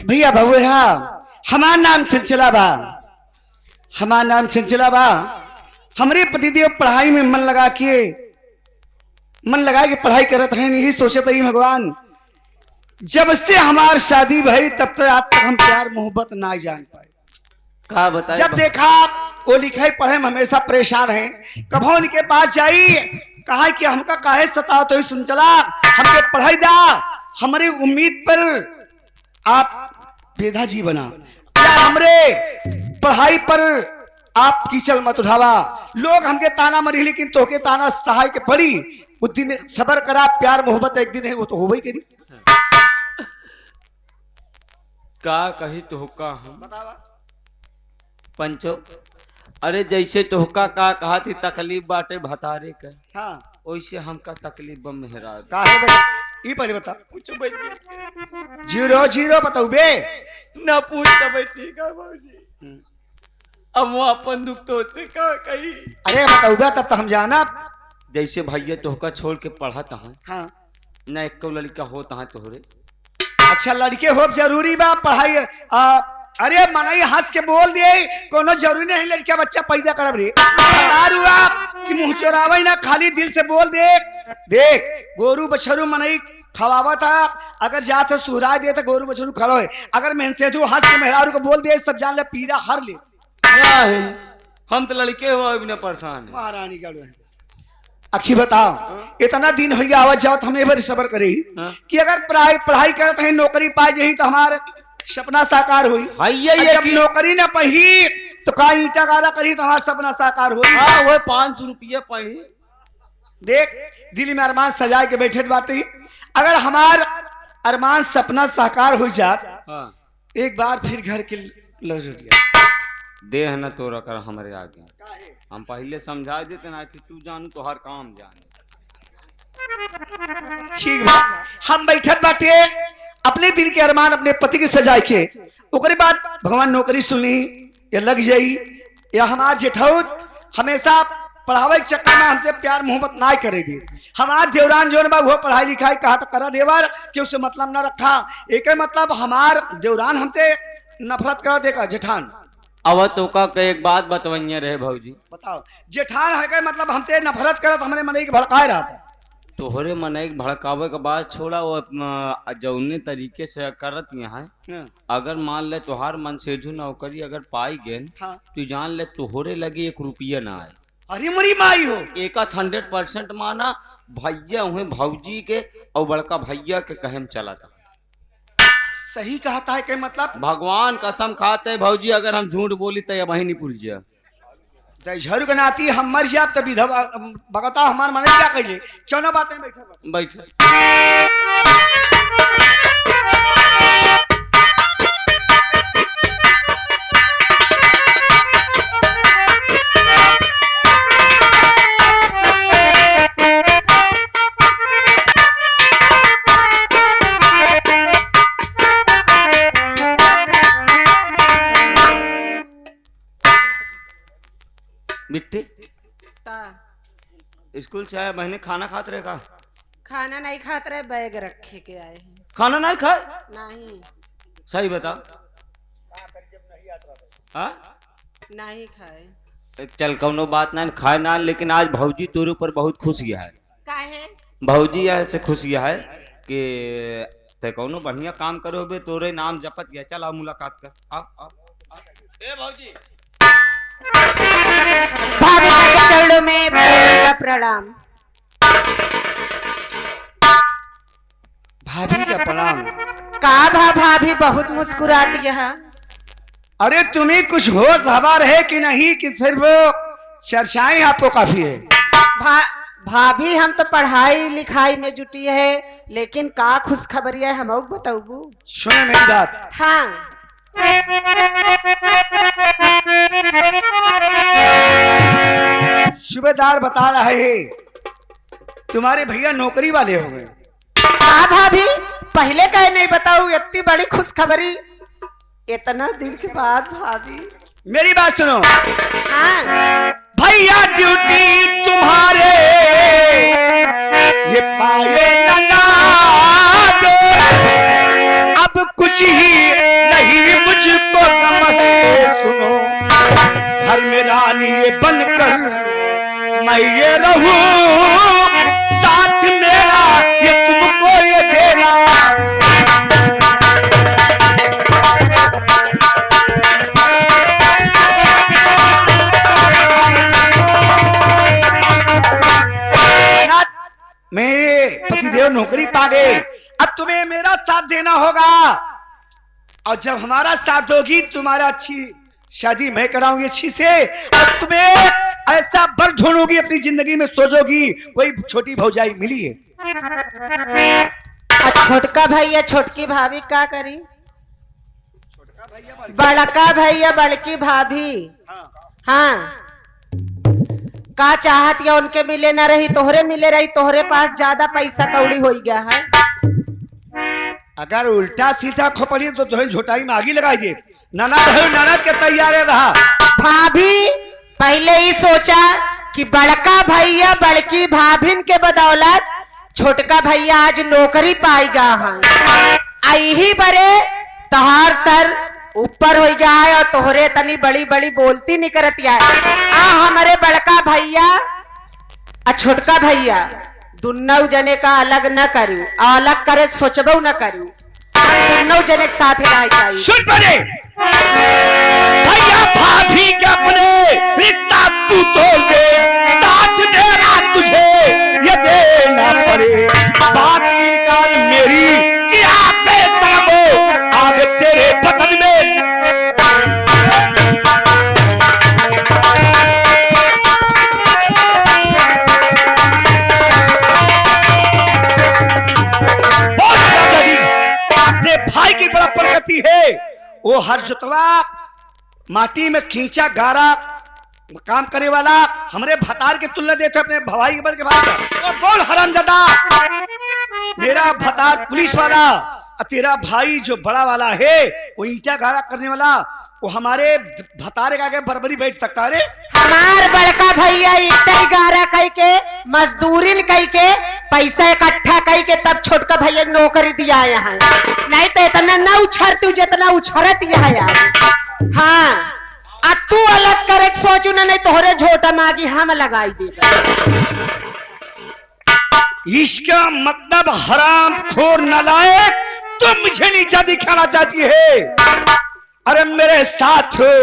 भैया बहुरा हमार नाम चंचला बा। हमार नाम चंचला बा। हमारे पतिदेव पढ़ाई में मन लगा के पढ़ाई करत हैं। नहीं सोचत ही भगवान जब से हमार शादी भई तब तक आज तक हम प्यार मोहब्बत ना जान पाए। कहा बताए जब देखा वो लिखाई पढ़े में हमेशा परेशान है। कभो उनके पास जाई कहा कि हमका काहे सताओ तो सुन चला हमके पढ़ाई दा। हमारी उम्मीद पर आप बेधा जी बना या हमरे पढ़ाई पर आप कीचल मत उठावा। लोग हमके ताना मरी लेकिन तोके ताना सहाय के पड़ी। उस दिन सबर करा प्यार मोहब्बत एक दिन है वो तो हो ही करी। का कही तोहका हम बतावा पंचो। अरे जैसे तोहका का कहा थी तकलीफ बाटे भतारे का हाँ वैसे हमका तकलीफ बम मेहरा काहे बे ई पहले बता। पूछो भाई जीरो जीरो बताऊ बे ना पूछ भाई ठीक है बाबूजी। अब वो अपन दुख तो से का कही। अरे बताऊ बे तब तो हम जाना। जैसे भैया तोहका छोड़ के पढ़ता है हाँ ना एक लड़का होता है तोहरे। अच्छा लड़के हो जरूरी बा पढ़ाई अरे मनई हंस के बोल दे कोनो जरूरी नहीं लड़का बच्चा पैदा करब रे। हुआ कि मुंह चोरावे ना खाली दिल से बोल दे। देख गोरू बछरू मनई खवावा था अगर जात सुहरा दे तो गोरू बछरू खड़ो है। अगर मेहनत हंस के मेहरारू को बोल दे सब जान ले पीरा हर ले। हम तो लड़के हुआ बिना परेशान है। महारानी का अखी बताओ इतना दिन हो गया आवत जाओ हमें बार सबर करे कि अगर पढ़ाई करते हैं नौकरी पाए यही तो हमारा सपना साकार हुई। जब नौकरी न पही तो का ईटा गाला करी तो हमारा सपना साकार हुई। हाँ वो 500 रुपया पही। देख दिल में अरमान सजाए के बैठे बात ही अगर हमार अरमान सपना साकार हो जात हाँ। एक बार फिर घर के लौट गया देह न तो रकर हमारे आगे हम पहले समझा देते ना कि तू जानू तो हर काम जाने। ठीक बा हम बैठत बाटे अपने दिल के अरमान अपने पति के सजाए के ओकरे बाद भगवान नौकरी सुनी या लग जाई या हमार जेठौत हमेशा पढ़ावे के चक्कर में हमसे प्यार मोहब्बत ना करे दी। हमार देवरान जो बा वो पढ़ाई लिखाई कहा तो करा देवर कि उससे मतलब न रखा। एक मतलब हमार देवरान हमसे नफरत कर देगा जेठान। अब तो का एक बात बतवैया रहे भौजी। बताओ जेठान है मतलब हमसे नफरत करत हमारे मन के भड़काए रहा था। तोहरे मन एक भड़कावे के बाद छोड़ा वो जौने तरीके से करत यहाँ अगर मान ले तोहार मन से नौकरी अगर पाई गए हाँ। तो जान ले तोहरे लगे 1 रुपया ना आए। अरे मरी माई हो एक 100% माना भैया हुए भौजी के और बड़का भैया के कहम चला था। सही कहता है कि मतलब भगवान कसम खाते भौजी अगर हम झूठ बोली तो वही नहीं पुरजिया झरू के नाती हम मर जाब तब विधवा बगता हमार मन क्या कहिए चौना बातें बैठे बिट्टी स्कूल से आया बहने खाना खाते रहे का। खाना नहीं खाते रहे बैग रखे के आए हैं। खाना नहीं खाए नहीं सही बताओ। हाँ नहीं खाए चल कौनो बात नहीं खाए ना लेकिन आज भौजी तोरे ऊपर बहुत खुश गया है। काहे भौजी ऐसे खुश गया है कि ते कौनो बढ़िया काम करो बे तोरे नाम जपत गया। चल आओ मुलाकात कर आओ ए भौजी भगवान के चरणों में प्रणाम। भाभी का प्रणाम। का भाभी बहुत मुस्कुराती है। अरे तुम्हें कुछ होश हवा है कि नहीं कि सिर्फ चर्चाएं आपको काफी है। भाभी हम तो पढ़ाई लिखाई में जुटी है लेकिन का खुशखबरी है हम बताऊँ। सुने मेरी बात। हाँ सूबेदार बता रहे हैं तुम्हारे भैया नौकरी वाले हो गए। हाँ भाभी पहले कहे नहीं बताऊँ इतनी बड़ी खुशखबरी इतना दिन के बाद भाभी। मेरी बात सुनो। हाँ भैया ड्यूटी तुम्हारे ये पाए लगा दो अब कुछ ही मैं ये रहूं साथ मेरा, ये तुमको ये देना। मेरे पतिदेव नौकरी पा गए, अब तुम्हें मेरा साथ देना होगा, और जब हमारा साथ दोगी तुम्हारा अच्छी शादी मैं कराऊंगी अच्छी से, और तुम्हें ऐसा बर ढूंढूंगी अपनी जिंदगी में, सोचोगी कोई छोटी भौजाई मिली है। छोटका भैया छोटकी भाभी का करी? बड़का भैया बड़की भाभी, हाँ का चाहत या उनके मिले ना रही, तोहरे मिले रही, तोहरे पास ज्यादा पैसा कौड़ी हो गया है। अगर उल्टा सीधा खोपड़ी तो तुम्हें झोटाई में आगी लगाई दे। ननद के तैयार रहा। भाभी पहले ही सोचा कि बड़का भैया बड़की भाभिन के बदौलत छोटका भैया आज नौकरी पाएगा है, आई ही बरे तोहार सर ऊपर हो गया है और तोहरे तनी बड़ी बड़ी बोलती नहीं करती है। हमारे बड़का भैया और छोटका भैया दोनों जने का अलग न करू, अलग करे सोचबो न करू, दोनों जने के साथ रह चाहिए। सुन पड़े भैया भाभी के अपने रिश्ता तू तोड़ दे, साथ देना तुझे ये देना पड़े, बात निकाल मेरी क्या पे तड़पो आगे तेरे बदन में। भाई की बड़ा प्रगति है, वो हर जुतवा माटी में खींचा गारा काम करे वाला हमरे भतार के तुलना देते अपने भवाई के बल के भाई का। और बोल हरामजादा, मेरा भतार पुलिस वाला और तेरा भाई जो बड़ा वाला है वो ईंटा गारा करने वाला, वो हमारे भतारे का आगे बराबरी बैठ सकता है। हमार बड़का भैया ईंटा गारा कई के मजदूरी कई के पैसा इकट्ठा कई के तब छोटका भैया नौकरी दिया यहाँ, नहीं तो इतना न उछर तू जितना उछरत यहाँ यार। हाँ अब तू अलग करे सोचू ना, नहीं तोहरे झोटा मागी हम लगाई दे। इसका मतलब हराम खोर नालायक तुम मुझे नीचा दिखाना चाहती है। अरे मेरे साथ हो,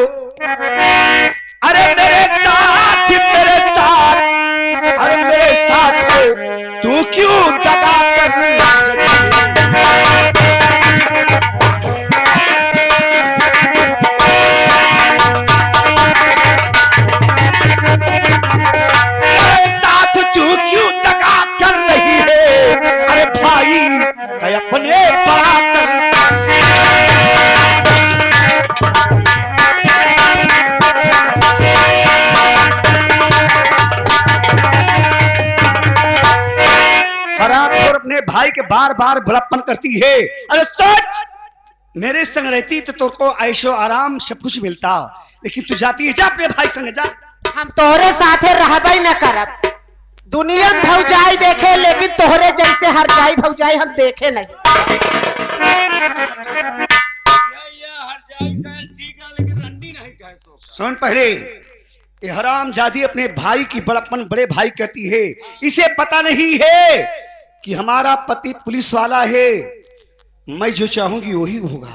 अरे मेरे साथ, मेरे साथ, अरे मेरे साथ हो, तू क्यों दगा कर रही है? अरे भाई अपने बड़ा कर। अपने भाई के बार बार बड़प्पन करती है। अरे सच मेरे संग रहती तो तुमको ऐशो आराम सब कुछ मिलता, लेकिन तू जाती है, जा अपने भाई संग जा। हम तोहरे साथे रहबे न करब, दुनिया में भौजाई देखे लेकिन तोहरे जैसे हर जाई भौजाई हम देखे नहीं। सुन पहले, ये हराम जादी अपने भाई की बड़प्पन बड़े भाई कहती है, इसे पता नहीं है कि हमारा पति पुलिस वाला है, मैं जो चाहूंगी वही होगा।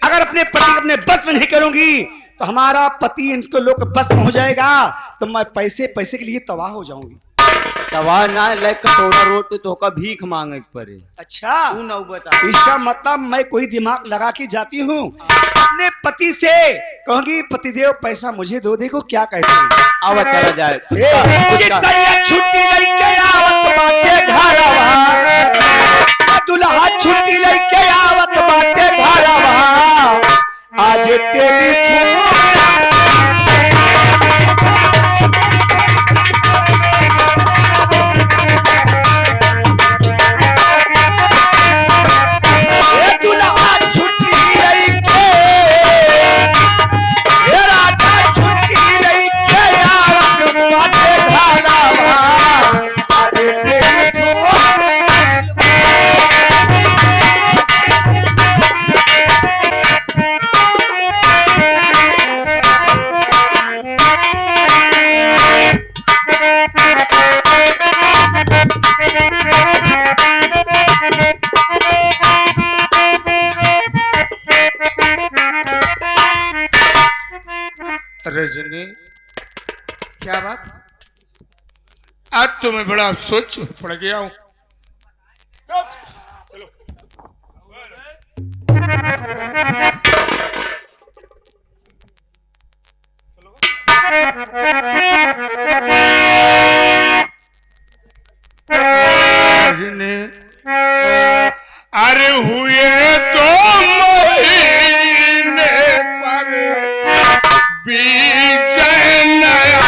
अगर अपने पति अपने बस में नहीं करूंगी तो हमारा पति इनको लोग बस में हो जाएगा, तो मैं पैसे पैसे के लिए तबाह हो जाऊंगी। तबाह ना ले कटोरा रोटी तो का भीख मांगे पड़े। अच्छा तू ना बता, इसका मतलब मैं कोई दिमाग लगा के जाती हूँ, अपने पति से कहूंगी पतिदेव पैसा मुझे दो, देखो क्या कहते हैं। अब चला जाए छुट्टी लेके आवत बाटे घरवा, दुल्हा छुट्टी लेके आवत बाटे घरवा, आज तेरी रजनी, क्या बात? आज तो मैं बड़ा अफसोस में पड़ गया हूँ। रजनी, अरे हुए तो महीने पर बीच नया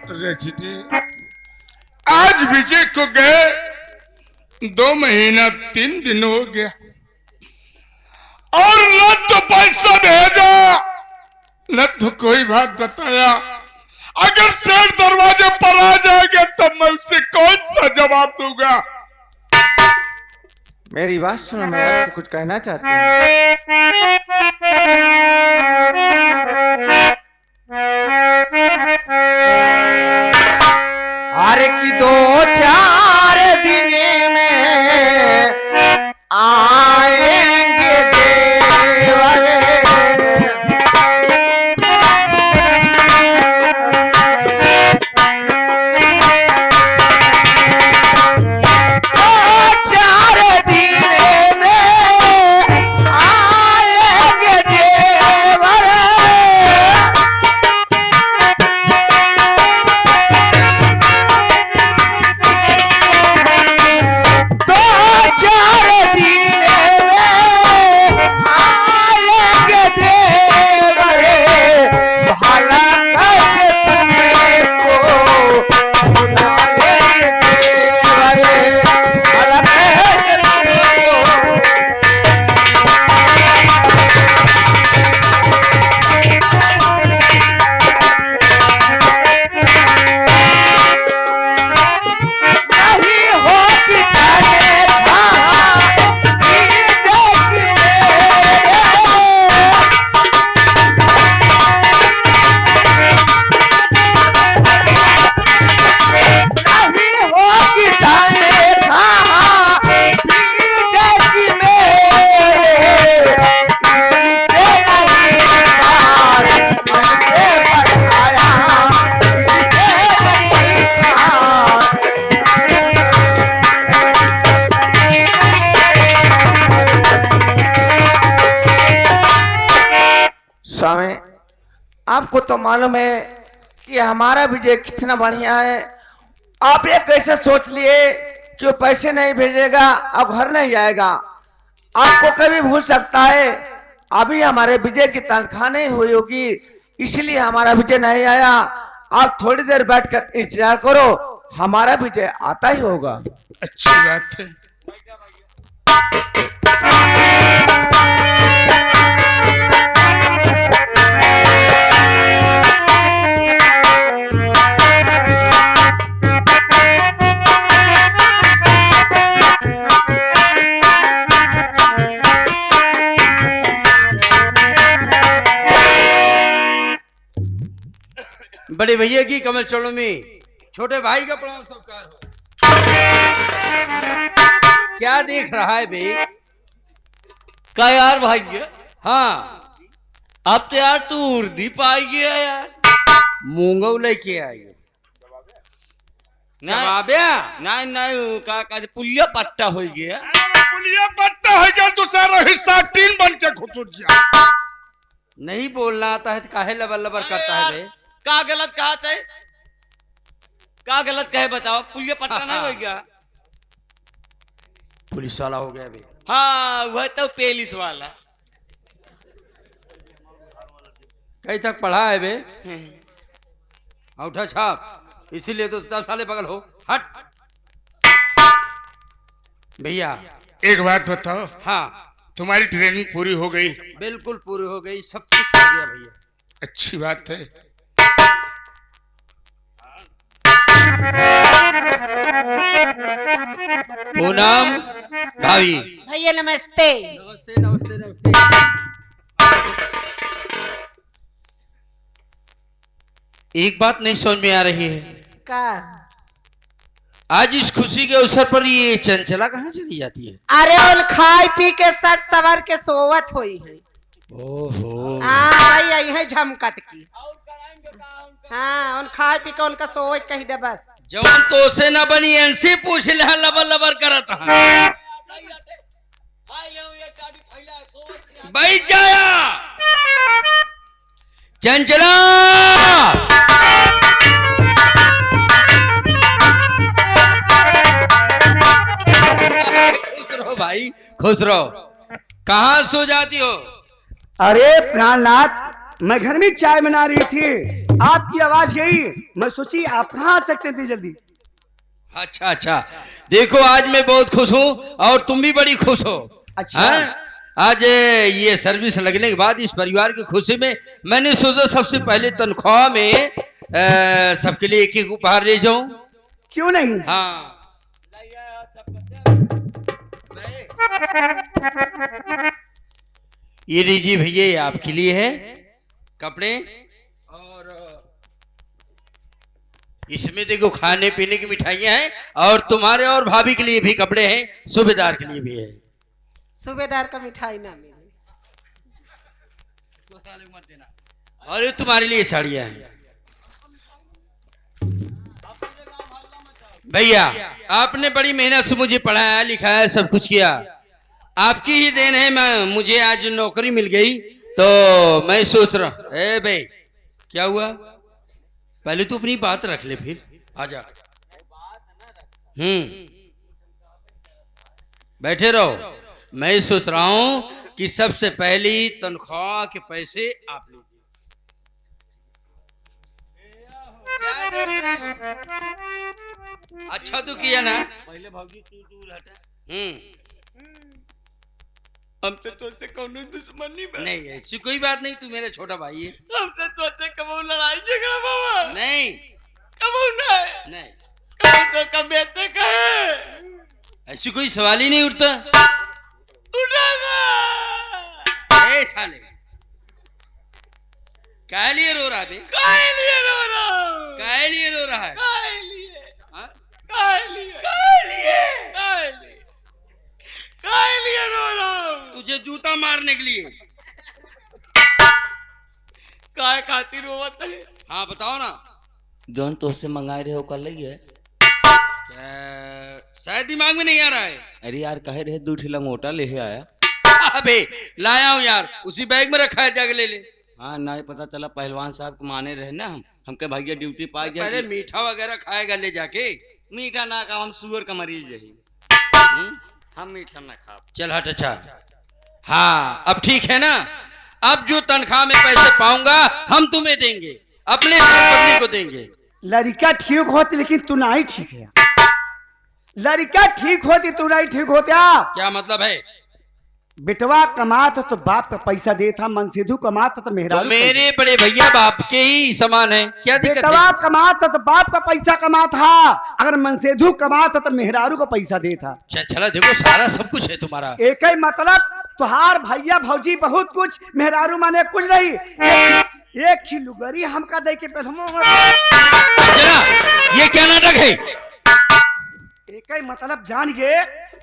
रजनी, आज विजय को गए 2 महीना 3 दिन हो गया और न तो पैसा भेजा न तो कोई बात बताया। अगर शेर दरवाजे पर आ जाएगा तो मैं उससे कौन सा जवाब दूंगा? मेरी बात सुनो, मैं आपसे कुछ कहना चाहती हूँ। अरे की 2-4 दिन में आएंगे देवर। स्वामी, आपको तो मालूम है कि हमारा विजय कितना बढ़िया है। आप ये कैसे सोच लिए कि वो पैसे नहीं भेजेगा और घर नहीं आएगा? आपको कभी भूल सकता है। अभी हमारे विजय की तनख्वाह नहीं हुई होगी, इसलिए हमारा विजय नहीं आया। आप थोड़ी देर बैठकर इंतजार करो, हमारा विजय आता ही होगा। अच्छी बात है। बड़े भैया की कमल चरणों में छोटे भाई का प्रणाम सत्कार हो। क्या देख रहा है बे? का यार भाई, हाँ, अब तो यार तू उर्दी पाई गया यार। मूंगो लेके आई जवाबिया। नहीं नहीं, का पुलिया पट्टा हो गया। पुलिया पट्टा है क्या? तू सारा हिस्सा टीन बन के घुसुर गया। नहीं बोलना आता है तो काहे लबर लबर करता है बे? का गलत कहा था? का गलत कहे बताओ? पुलिया पट्टा नहीं हो गया? पुलिस वाला हो गया बे। हाँ वह तो पेलिस वाला। कहीं तक पढ़ा है बे? अंगूठा छाप, इसीलिए तो चल साले बगल हो। हट भैया। एक बात बताओ, हाँ, तुम्हारी ट्रेनिंग पूरी हो गई? बिल्कुल पूरी हो गई, सब कुछ हो गया भैया। अच्छी बात है। पूनम भाभी। भैया नमस्ते। नमस्ते नमस्ते नमस्ते। एक बात नहीं समझ में आ रही है, का आज इस खुशी के अवसर पर ये चंचला कहाँ चली जाती है? अरे उन खाए पी के साथ सवर के सोवत हुई है। ओहो, हाँ भाई यही है झमकत की। हाँ उन खाए पी के उनका सोवत कही दे बस। जवान तो से न बनी इनसे पूछ ले, लबर लबर करत है। बैठ जाया चंचला। खुश रहो भाई, खुश रहो। कहाँ सो जाती हो? अरे प्राणनाथ, मैं घर में चाय बना रही थी, आपकी आवाज गई, मैं सोची आप कहाँ आ सकते थे जल्दी। अच्छा अच्छा, देखो आज मैं बहुत खुश हूँ और तुम भी बड़ी खुश हो। अच्छा। हाँ? आज ये सर्विस लगने के बाद इस परिवार की खुशी में मैंने सोचा सबसे पहले तनख्वाह में सबके लिए एक एक उपहार ले जाऊं। क्यों नहीं? हाँ, ये लीजिए भैया, ये आपके लिए है कपड़े, और इसमें देखो खाने पीने की मिठाइयां हैं, और तुम्हारे और भाभी के लिए भी कपड़े हैं, सूबेदार के लिए भी है। सूबेदार का मिठाई ना मिले। और ये तुम्हारे लिए साड़ियां हैं। भैया आपने बड़ी मेहनत से मुझे पढ़ाया लिखाया, सब कुछ किया, आपकी ही देन है। मुझे आज नौकरी मिल गई, तो मैं सोच रहा। ए भाई क्या हुआ? पहले तो अपनी बात रख ले, फिर आजा। बैठे रहो। मैं सोच रहा हूं कि सबसे पहली तनख्वाह के पैसे आप लीजिए। अच्छा तो किया ना। पहले भाभी तू हटा। हमसे तो कौनो दुश्मनी नहीं, ऐसी कोई बात नहीं, तू मेरा छोटा भाई है। हमसे तो कबू लड़ाई झगड़ा बाबा नहीं कबू नहीं, नहीं कबू तो कभी ऐसे कहे ऐसी कोई सवाल ही नहीं उठता। ए साले, काहे लिए रो रहा है? काहे लिए रो रहा हूँ? काहे लिए रो रहा है? काहे लिए? हाँ? काहे लिए? काहे लिए? काहे लिए? काहे लिए रो रहा हूँ? तुझे जूता मारने के लिए। काहे खातिर रोवत है? हाँ बताओ ना। जौन तो से मंगाए रहे हो कल लगी है? शायद दिमाग में नहीं आ रहा है। अरे यार कहे रहे 2 ठेला मोटा ले आया। अबे लाया हूँ यार, उसी बैग में रखा है, जाके ले ले। हाँ ना पता चला पहलवान साहब के माने रहे ना, हमके भैया ड्यूटी पा गया। पहले मीठा वगैरह खाएगा ले जाके। मीठा ना का, हम शुगर का मरीज रही। हम मीठा ना खा। चल हट। अच्छा हाँ अब ठीक है ना। अब जो तनख्वाह में पैसे पाऊंगा हम तुम्हें देंगे, अपने पत्नी को देंगे। लड़का ठीक होती लेकिन तू नहीं ठीक है। लड़का ठीक होती तू नहीं ठीक होता। क्या मतलब है? बेटवा कमाता तो बाप का पैसा देता, मनसेधु कमाता तो मेहरारू तो मेरे बड़े भैया बाप के ही समान है, क्या दिक्कत बेटवा है? कमाता तो बाप का पैसा कमाता, अगर मनसेधु कमाता तो मेहरारू का पैसा देता। चला देखो सारा सब कुछ है तुम्हारा। एक ही मतलब, तुहार भैया भौजी बहुत कुछ, मेहरारू माने कुछ नहीं। एक ही लुगरी हमका दे के पैसा अंजना, ये क्या नाटक है? एक ही मतलब जान गे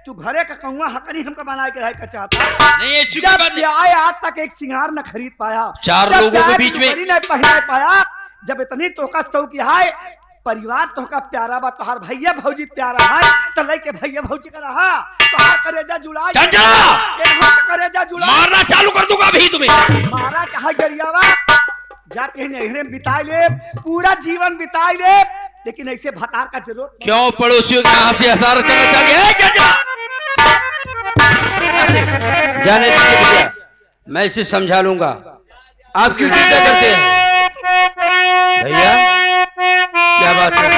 तू घरे का कौआ हकनी हमका बना के रहे का चाहता। नहीं, ऐसी कोई जब बात से नहीं। आए आज तक एक सिंगार न खरीद पाया, चार जब लोगों से के आए बीच में- लुगरी नहीं पहना पाया। जब इतनी तोका शौकी है, परिवार तोका प्यारा बा, तोहार भैया भौजी प्यारा है, तो लेके भैया भौजी का रहा तोहार करेजा जुड़ा चंचला! करेजा जुड़ा मारना चालू कर दूंगा अभी तुम्हें। मारा कहा गरियावा जाके ही नहरे में बिताए ले, पूरा जीवन बिताए ले, लेकिन ऐसे भतार का जरूरत नहीं। क्यों पड़ोसियों के यहाँ से हसार करना चाहिए? जाने दीजिए भैया, मैं इसे समझा लूंगा। आप क्यों चिंता करते हैं भैया? क्या बात है?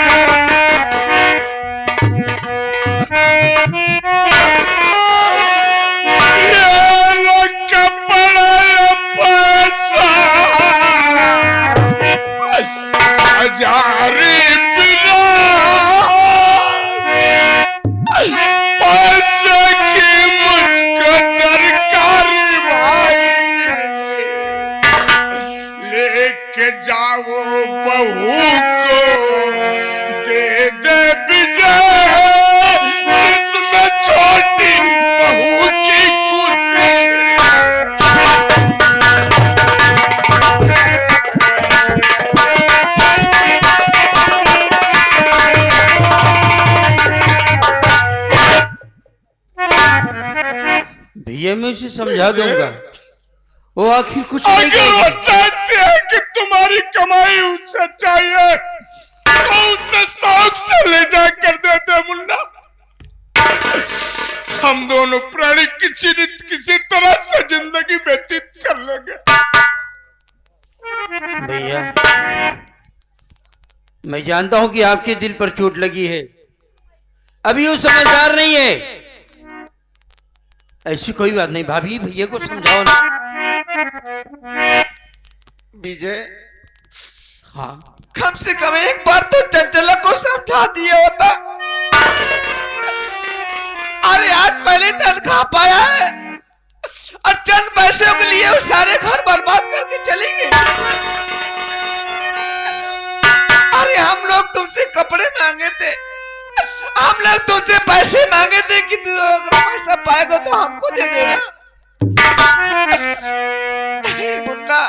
लेके जाओ बहू को दे दे विजय, इसमें छोटी बहू की खुशी। भैया मैं उसे समझा दूंगा, वो आखिर कुछ नहीं अगर वो करेगी। चाहते हैं कि तुम्हारी कमाई उससे चाहिए तो उसे शौक से ले जा कर देते मुन्ना। हम दोनों प्राणी किसी तरह से जिंदगी व्यतीत कर लेंगे। भैया मैं जानता हूं कि आपके दिल पर चोट लगी है, अभी वो समझदार नहीं है। ऐसी कोई बात नहीं, भाभी भैया को समझाओ ना। विजय, हाँ कम से कम एक बार तो चंचला को समझा दिया होता। अरे आज पहले तनख्वाह पाया है और चंद पैसों के लिए वो सारे घर बर्बाद करके चली गई। अरे हम लोग तुमसे कपड़े मांगे थे, हम लोग तुमसे पैसे मांगे थे कि तू अगर पैसा पाएगा तो हमको दे देना। नहीं मुन्ना,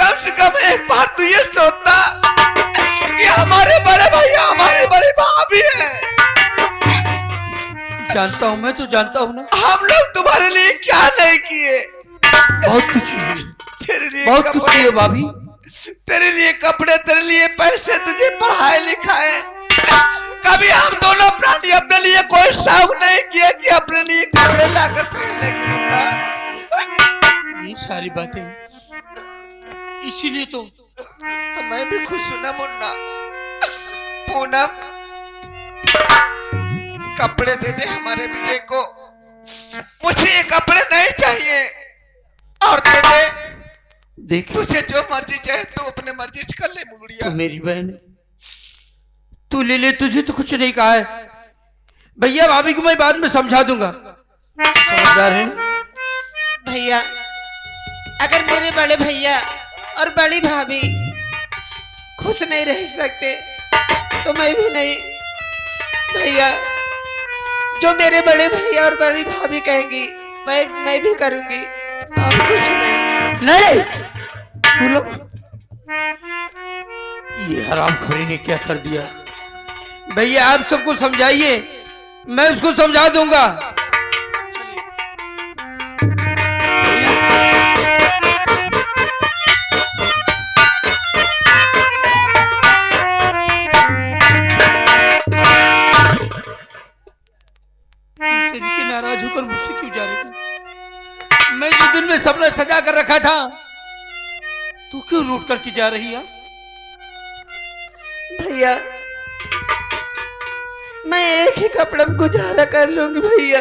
कम से कम एक बार तू ये सोचता कि हमारे बड़े भैया हमारे बड़े भाभी हैं। जानता हूं, मैं तो जानता हूं ना, हम लोग तुम्हारे लिए क्या नहीं किए। बहुत कुछ है, तेरे लिए बहुत कुछ कपड़े, है भाभी। तेरे लिए कपड़े, तेरे लिए पैसे, तुझे पढ़ाए लिखाए। कभी हम दोनों प्राणी अपने लिए कोई शौक नहीं किया कि अपने लिए कपड़े लाकर पहनने की मुन्ना। ये सारी बातें इसीलिए तो मैं भी खुश हूं ना मुन्ना। पूनम, कपड़े दे दे हमारे विजय को, मुझे ये कपड़े नहीं चाहिए। और दे दे, देख तुझे जो मर्जी चाहे तू अपने मर्जी से कर ले मुगड़िया। तू मेरी बहन है, तू ले ले, तुझे तो कुछ नहीं कहा है। भैया भाभी को मैं बाद में समझा दूंगा, समझदार है ना? भैया, अगर मेरे बड़े भैया और बड़ी भाभी खुश नहीं रह सकते तो मैं भी नहीं। भैया, जो मेरे बड़े भैया और बड़ी भाभी कहेंगी मैं भी करूंगी, और कुछ नहीं। नहीं तू लोग, ये हरामखोरी ने क्या कर दिया। भैया आप सबको समझाइए, मैं उसको समझा दूंगा। इस तरीके नाराज होकर मुझसे क्यों जा रही थी? मैं जो दिल में सपना सजा कर रखा था, तू क्यों लूट करके जा रही है? भैया, मैं एक ही कपड़े में गुजारा कर लूंगी। भैया,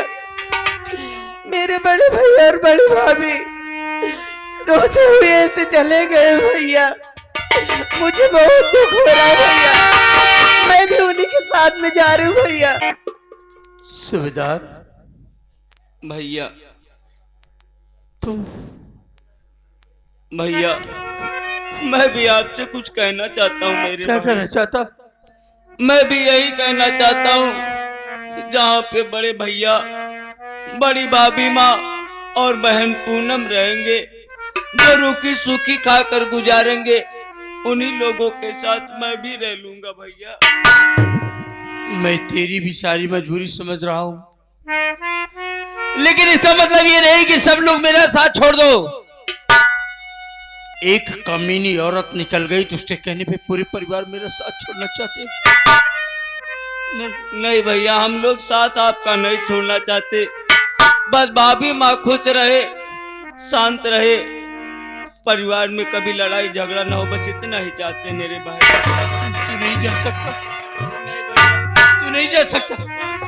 मेरे बड़े भैया और बड़ी भाभी रोते हुए ऐसे चले गए। भैया, मुझे बहुत दुख हो रहा है। भैया, मैं भी उन्हीं के साथ में जा रही हूँ। भैया, सूबेदार भैया, तुम भैया मैं भी आपसे कुछ कहना चाहता हूँ मेरे क्या भाई। कहना चाहता? मैं भी यही कहना चाहता हूँ कि जहाँ पे बड़े भैया, बड़ी भाभी माँ और बहन पूनम रहेंगे, जो रूखी सूखी खाकर गुजारेंगे, उन्हीं लोगों के साथ मैं भी रह लूंगा भैया। मैं तेरी भी सारी मजबूरी समझ रहा हूँ, लेकिन इसका मतलब ये नहीं कि सब लोग मेरा साथ छोड़ दो। एक कमीनी औरत निकल गई तो उसके कहने पे पूरे परिवार मेरा साथ छोड़ना चाहते। नहीं भैया, हम लोग साथ आपका नहीं छोड़ना चाहते। बस भाभी माँ खुश रहे, शांत रहे, परिवार में कभी लड़ाई झगड़ा ना हो, बस इतना ही चाहते मेरे भाई। तू नहीं जा सकता, तू नहीं जा सकता।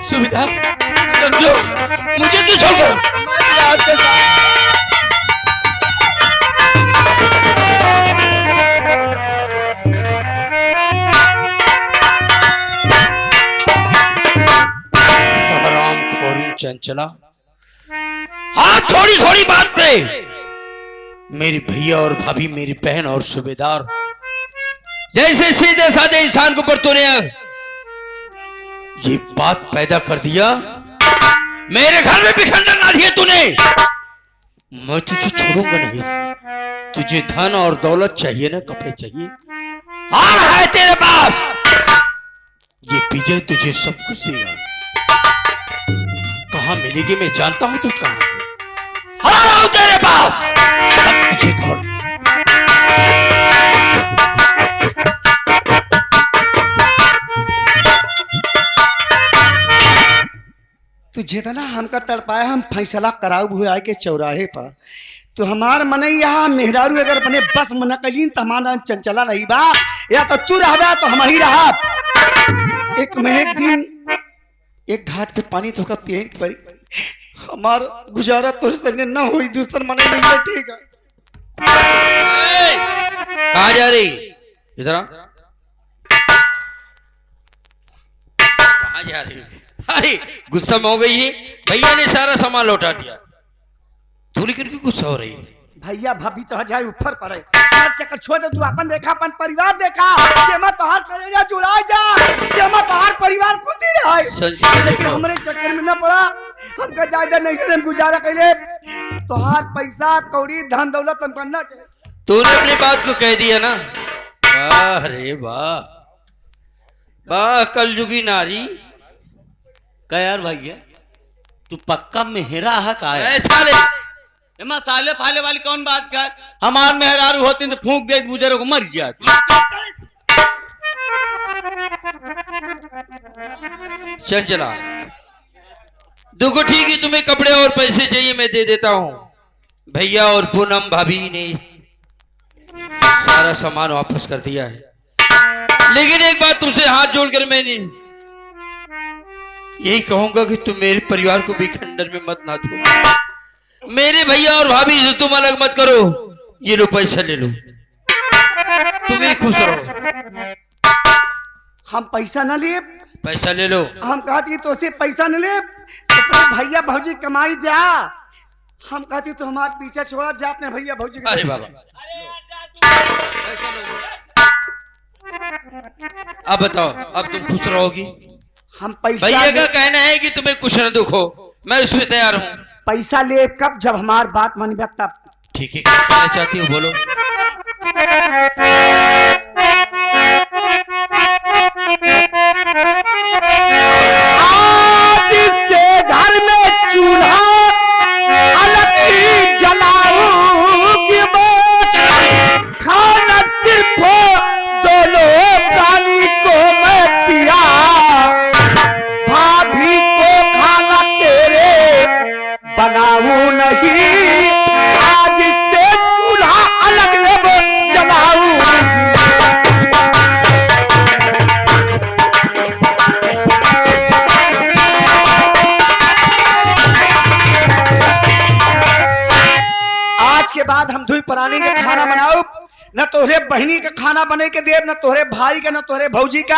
सुविधा समझो, मुझे तो छोड़ो। आपके साथ हरामखोरी चंचला, हाँ थोड़ी थोड़ी बात पे मेरी भैया और भाभी, मेरी बहन और सूबेदार जैसे सीधे साधे इंसान को पर तूने ये बात पैदा कर दिया, मेरे घर में भी खंडन ना दिया तूने। मैं तुझे छोड़ूंगा नहीं। तुझे धन और दौलत चाहिए ना, कपड़े चाहिए, हाँ है तेरे पास। ये विजय तुझे सब कुछ देगा। कहाँ मिलेगी मैं जानता हूं, तू कहाँ आ रहा हूं तेरे पास, सब तुझे खबर। तुझे तो ना हमका तड़पाया, हम फैसला कराऊ हुए आए के चौराहे पर। तो हमार मन यहाँ मेहरारू अगर बने बस मन कलीन तो हमारा चंचला नहीं बा, या तो तू रहा तो हम ही रहा। एक में एक दिन एक घाट पे पानी धोकर पिए पड़ी, हमार गुजारा तोर संगे न हुई, दूसर मने नहीं बैठेगा। कहाँ जा रही? इधर आ। कहाँ जा रही? अरे गुस्सा में हो गई है, भैया ने सारा सामान लौटा दिया, तू लेकर क्यों गुस्सा हो रही है? भैया भाभी तो जाए ऊपर पर है, चक्कर छोड़ दे, तू अपन देखा, अपन परिवार देखा, जेमा तोहार करेगा जुड़ा जा, जेमा तोहार परिवार खुद ही रहा है। लेकिन हमारे चक्कर में न पड़ा, हमका ज्यादा नहीं करे गुजारा कैले, तोहार पैसा कौड़ी धन दौलत हम करना चाहिए। तूने अपनी बात को कह दिया ना। वाह रे वाह, वाह कलयुगी नारी। क्या यार भैया, तू पक्का मेहरा है का है? साले एमा साले फाले वाली कौन बात कर? हमार मेहरारू होती तो फूंक दे गुजरे को मर जाती। चल चला, देखो ठीक है, तुम्हें कपड़े और पैसे चाहिए मैं दे देता हूँ। भैया और पूनम भाभी ने सारा सामान वापस कर दिया है, लेकिन एक बात तुमसे हाथ जोड़कर मैंने यही कहूंगा कि तुम मेरे परिवार को भी खंडन में मत ना दो। मेरे भैया और भाभी से तुम अलग मत करो। ये लो पैसा ले लो, तुम ही खुश रहो। हम पैसा न ले, पैसा ले लो। हम कहती तो से पैसा न ले, तो भैया भौजी कमाई दिया। हम कहती तो हमारे पीछे छोड़ा जा अपने भैया भौजी के। अरे बाबा, अब बताओ, अब तुम खुश रहोगी? हम पैसा भैया का ले, कहना है कि तुम्हें कुछ न दुख हो, मैं उसमें तैयार हूँ। पैसा ले कब, जब हमार बात मन गया तब। ठीक है, क्या कहना चाहती हो बोलो। आज से घर में चूल्हा अलग ही जलाऊंगी मैं, खाना सिर्फ दोनों प्राणी को मैं पिया, भाभी को खाना तेरे बनाऊं नहीं, आज से चूल्हा अलग जलाऊं। आज के बाद हम दुई प्राणी के खाना बनाओ, न तोहरे बहनी का खाना बने के देव, न तोहरे भाई का, न तोहरे भौजी का।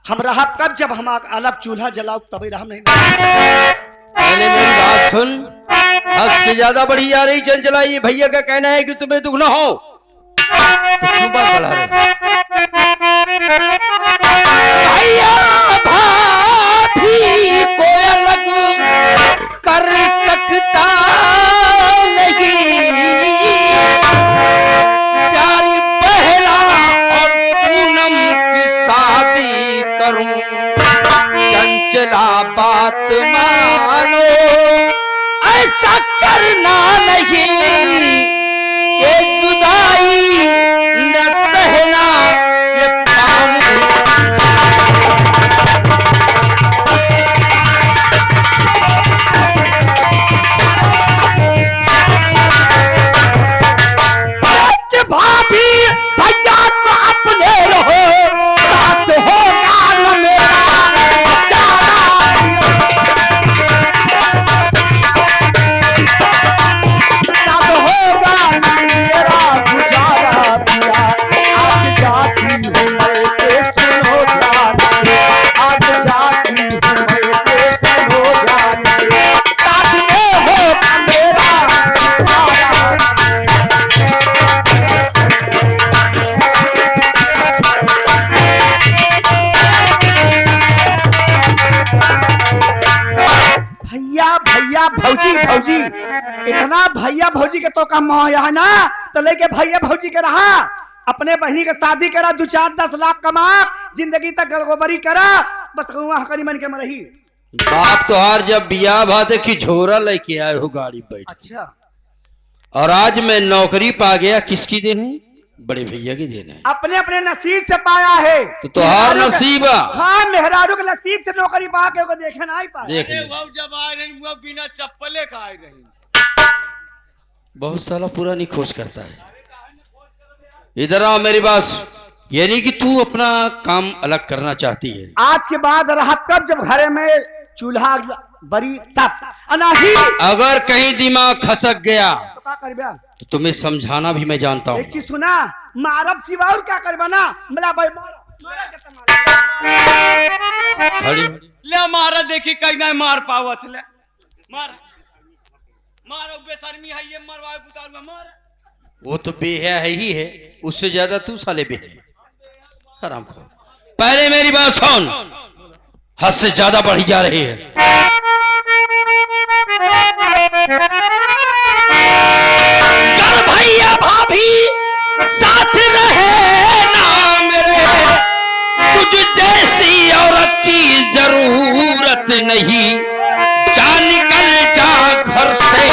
हम रहा कब, जब हम अलग चूल्हा जलाओ तभी रहा नहीं। पहले मेरी बात सुन, हद से ज्यादा बढ़ी जा रही चंचला। ये भैया का कहना है कि तुम्हें दुख न हो, तो क्यों बात बढ़ा रहे भैया भाभी को अलग कर सकता नहीं, प्यारी पहला और पूनम की शादी करूं, चंचला बात मानो, ऐसा करना नहीं, ये जुदाई न सहना ये पाऊं। भाभी भैया तो अपने रहो, साथ हो ना मेरा साथ होगा ना मेरा गुजारा पिया, आज जाती हूँ मैं के सुनो जाने, आज जाती हूँ मैं के सुनो जाने, साथ में होगा मेरा गुजारा। भैया भैया भौजी भौजी, इतना भैया भौजी के तो कम है ना, तो लेके भैया भौजी के रहा, अपने बहनी के शादी करा, 2-4-10 लाख कमा, जिंदगी तक गलगोबरी करा, बस वहां करी मन के मरही। बाप तो हार जब बिया भाते की झोरा लेके आए हो गाड़ी बैठ, अच्छा, और आज मैं नौकरी पा गया, किसकी देन है? बड़े भैया की देन है। अपने अपने नसीब से पाया है, तो तुहार नसीब है। हाँ, मेहरारू के नसीब से नौकरी पा के को देखे ना ही पाए। देख ले। वो जब आ रही वो बिना चप्पले का आ रही। बहुत साला पूरा नहीं खोज करता है। इधर आओ मेरी बात, ये नहीं कि तू अपना काम अलग करना चाहती है। आज के बाद रहा कब, जब घरे में चूल्हा बड़ी तब अनाही, अगर कहीं दिमाग खसक गया तो क्या करबा? तो तुम्हें समझाना भी मैं जानता हूँ। एक चीज सुना, मारब सिवा और क्या करबा ना, मला भाई मारा के मारा खड़ी ले मारा, देखी कहीं ना मार पावत ले, मार मारो बेशर्मी है ये, मरवाए बुतारुआ मार। वो तो बेहया है ही है, उससे ज्यादा तू साले बेहया हराम खोर। पहले मेरी बात सुन, हद से ज्यादा बढ़ी जा रही है। चल भैया भाभी साथ रहे ना मेरे, तुझ जैसी औरत की जरूरत नहीं, जा निकल जा घर से,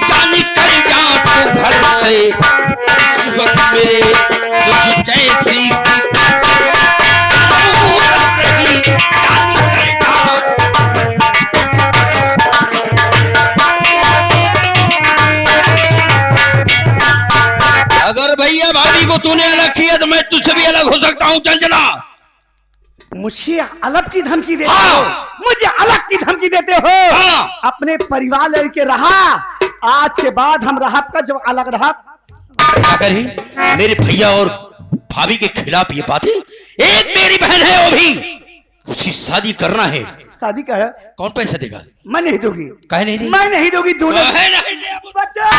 जा निकल जा तू घर से, इस वक्त मेरे तुझ जैसी की जरूरत नहीं, जा निकल जा। अगर भैया भाभी को तूने अलग किया तो मैं तुझसे भी अलग हो सकता हूँ चंचला। मुझे अलग की धमकी देते हाँ। हो, मुझे अलग की धमकी देते हो। हाँ। अपने परिवार लेके रहा, आज के बाद हम रहा का जब अलग रहा। क्या करी मेरे भैया और भाभी के खिलाफ ये बातें? एक मेरी बहन है, वो भी उसकी शादी करना है। शादी कर, कौन पैसा देगा? मैं नहीं दूंगी। काहे नहीं दी? मैं नहीं दूंगी, दोनों काहे नहीं दे? बच्चा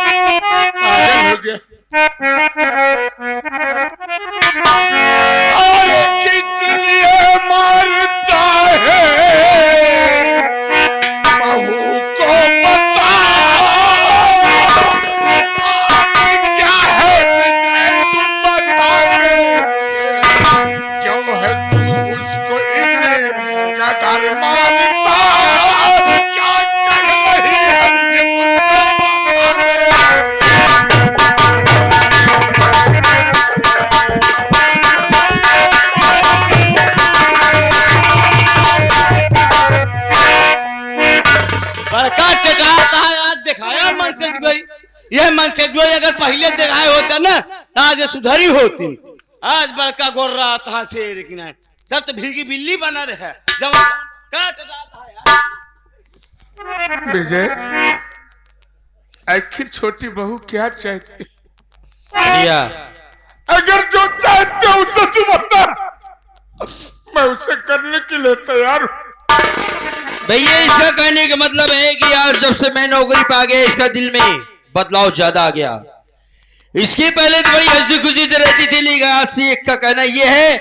हो गया। और किसलिए मारता है बहू को पता, क्या है तुम बता दे, क्यों है तू उसको इसे कदर मारता, क्या कर रही है बड़का टेकाता है, आज दिखाया मन से गई। ये मन से गई अगर पहले दिखाए होता ना, आज ये सुधरी होती। आज बड़का गोर रहा था शेर की नहीं, तब तो भीगी बिल्ली बना रहे। जब काट डाला यार। विजय, आखिर छोटी बहू क्या चाहती? भैया अगर जो चाहते हो उसे तू बता, मैं उसे करने के लिए तैयार हूँ। भैया इसका कहने का मतलब है कि यार जब से मैं नौकरी पा गया इसका दिल में बदलाव ज्यादा आ गया। इसके पहले तो बड़ी हंसी खुशी से रहती थी, लेकिन आज से एक का कहना यह है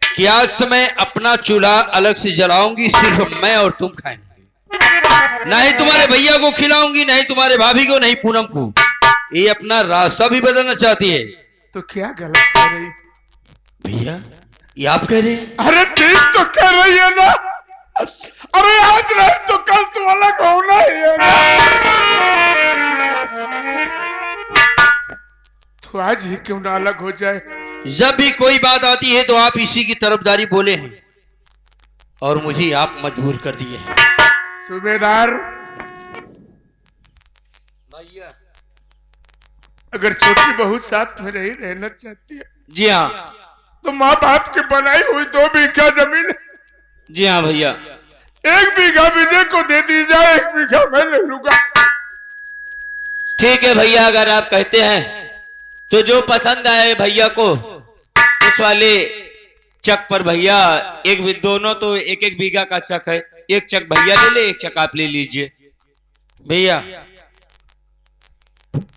कि आज से मैं अपना चूल्हा अलग से जलाऊंगी, सिर्फ मैं और तुम खाएंगे। ना ही तुम्हारे भैया को खिलाऊंगी, ना ही तुम्हारे भाभी को, नहीं पूनम को। ये अपना रास्ता भी बदलना चाहती है। तो क्या गलत कर रही? भैया ये आप कह रहे हैं? अरे ठीक तो कह रही है ना। अरे आज नहीं तो कल तो अलग होना ही है ना। तो आज ही क्यों ना अलग हो जाए? जब भी कोई बात आती है तो आप इसी की तरफदारी बोले हैं और मुझे आप मजबूर कर दिए हैं। सूबेदार, भैया अगर छोटी बहू साथ में नहीं रहना चाहती है जी हाँ, तो माँ बाप की बनाई हुई 2 बीघा जमीन है। जी हाँ भैया। 1 बीघा विजय को दे दी जाए, 1 बीघा मैं ले लूंगा। ठीक है भैया, अगर आप कहते हैं तो जो पसंद आए भैया को उस वाले चक पर भैया दोनों तो 1-1 बीघा का चक है। 1 चक भैया ले ले, 1 चक आप ले लीजिए। भैया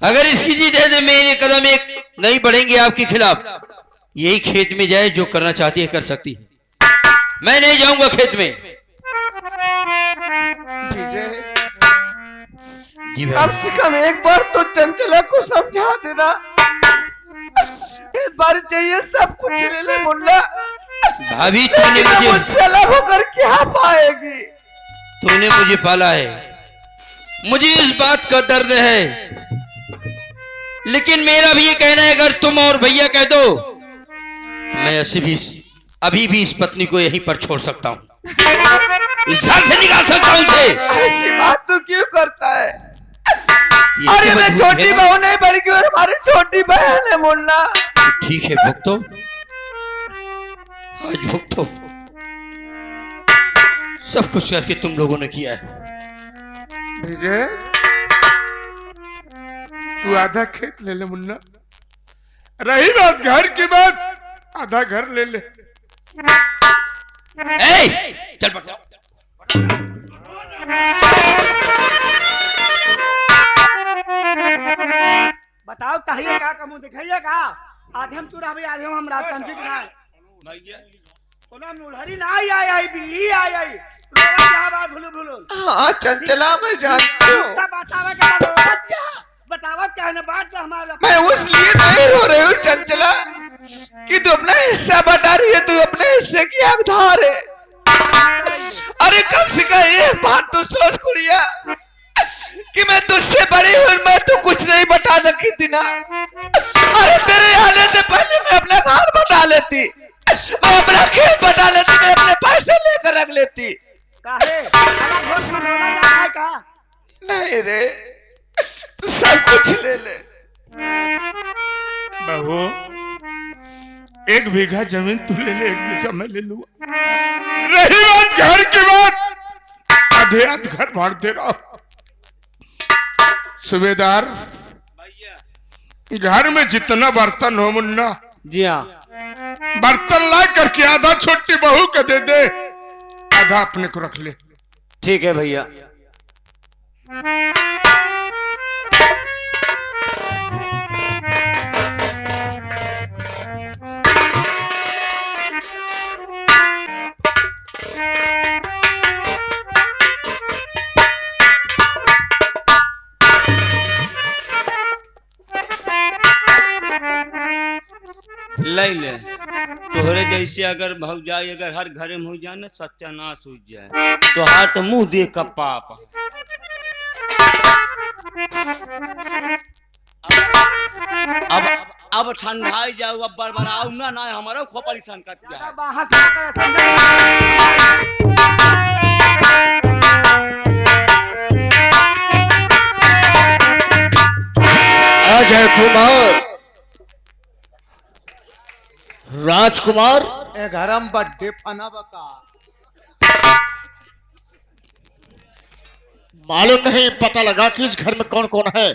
अगर इसकी जीत है तो मेरे कदम एक नहीं बढ़ेंगे आपके खिलाफ। यही खेत में जाए, जो करना चाहती है कर सकती है। मैं नहीं जाऊंगा खेत में। विजय, जी कम भाई। से कम एक बार तो चंचला को समझा देना। एक बार चाहिए, सब कुछ ले ले मुन्ना। भाभी तूने मुझे मुझसे अलग होकर क्या पाएगी? तूने मुझे पाला है, मुझे इस बात का दर्द है, लेकिन मेरा भी ये कहना है अगर तुम और भैया कह दो मैं अभी भी इस पत्नी को यहीं पर छोड़ सकता हूँ, इस घर से निकाल सकता हूँ उसे। ऐसी बात तू क्यों करता है? ये अरे मैं मजबूर छोटी है। बहू नहीं बल्कि और हमारी छोटी बहन है मुन्ना। ठीक है भुगतो, आज भुगतो। सब कुछ करके तुम लोगों ने किया है। विजय, तू आधा खेत ले ले मुन्ना। रही बात घर की बात, आधा घर ले ले। चल पट बताओ ताहिए का कमु दिखाइए का? आधे हम तू रहबे, आधे हम रात समझी कि ना? भैया कोनो मुलहरी ना आई भी आई लोग जा बार भुलु हाँ चंचला, मैं जानती हूँ। सब बतावा का बतावा क्या ना बात हमारा। मैं उस लिए नहीं रो रही हूँ चंचला कि तू अपना हिस्सा बता रही है, तू अपने हिस्से की हकदार है। अरे कम से कम ये बात तो सोच कुड़िया कि मैं तुझसे बड़ी हूँ, मैं तो कुछ नहीं बता रखी थी ना। अरे तेरे आने से पहले मैं अपना घर बता लेती, मैं अपना खेत बता लेती, मैं अपने पैसे लेकर रख लेती। काहे का नहीं रे, तू सब कुछ ले ले। बहू, 1 बीघा जमीन तू ले ले, 1 बीघा मैं ले लूंगा। रही बात घर की बात, आधे आध घर बांट दे रहा हूं। सूबेदार, घर में जितना बर्तन हो मुन्ना, जी हाँ, बर्तन ला करके आधा छोटी बहू को दे दे, आधा अपने को रख ले। ठीक है भैया। ले ले, तोहरे जैसे अगर भौजाई अगर हर घर में हो जाए ना, सत्यानाश हो जाए तो हाथ मुंह देख का पाप। अब ठंडाई जाओ, अब बड़बड़ाओ ना ना, हमारा खूब परेशान कर दिया है। बाहर से कर समझ। अजय कुमार, राजकुमार, ए घरम बड्डे फना बका। मालूम नहीं, पता लगा कि इस घर में कौन कौन है